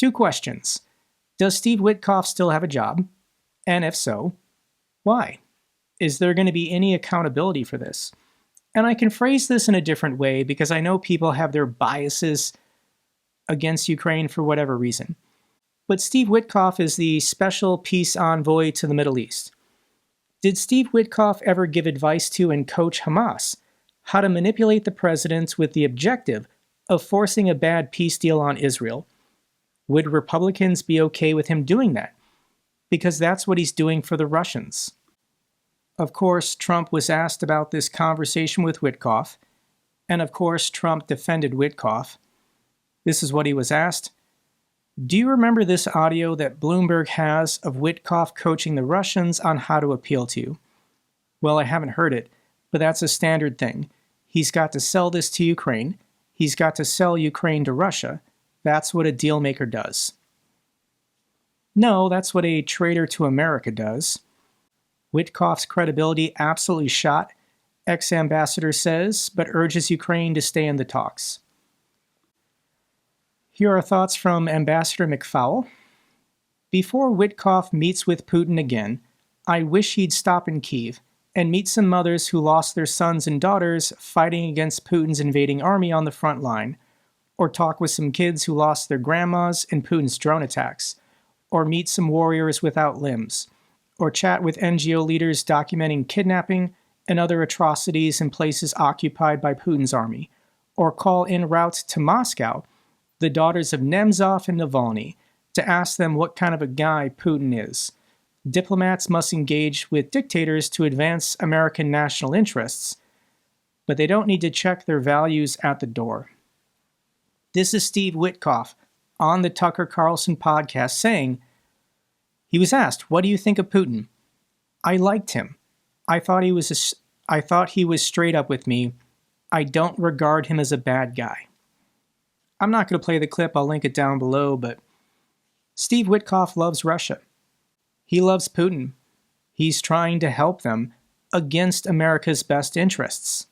Two questions. Does Steve Witkoff still have a job? And if so, why? Is there going to be any accountability for this? And I can phrase this in a different way because I know people have their biases against Ukraine for whatever reason. But Steve Witkoff is the special peace envoy to the Middle East. Did Steve Witkoff ever give advice to and coach Hamas how to manipulate the president with the objective of forcing a bad peace deal on Israel? Would Republicans be okay with him doing that? Because that's what he's doing for the Russians. Of course, Trump was asked about this conversation with Witkoff, and of course, Trump defended Witkoff. This is what he was asked. Do you remember this audio that Bloomberg has of Witkoff coaching the Russians on how to appeal to you? Well, I haven't heard it, but that's a standard thing. He's got to sell this to Ukraine. He's got to sell Ukraine to Russia. That's what a deal maker does. No, that's what a traitor to America does. Witkoff's credibility absolutely shot, ex-ambassador says, but urges Ukraine to stay in the talks. Here are thoughts from Ambassador McFowle. Before Witkoff meets with Putin again, I wish he'd stop in Kyiv and meet some mothers who lost their sons and daughters fighting against Putin's invading army on the front line, or talk with some kids who lost their grandmas in Putin's drone attacks, or meet some warriors without limbs, or chat with NGO leaders documenting kidnapping and other atrocities in places occupied by Putin's army, or call en route to Moscow the daughters of Nemtsov and Navalny to ask them what kind of a guy Putin is. Diplomats must engage with dictators to advance American national interests, but they don't need to check their values at the door. This is Steve Witkoff on the Tucker Carlson podcast saying, he was asked, what do you think of Putin? I liked him. I thought he was straight up with me. I don't regard him as a bad guy. I'm not going to play the clip, I'll link it down below, but Steve Witkoff loves Russia. He loves Putin. He's trying to help them against America's best interests.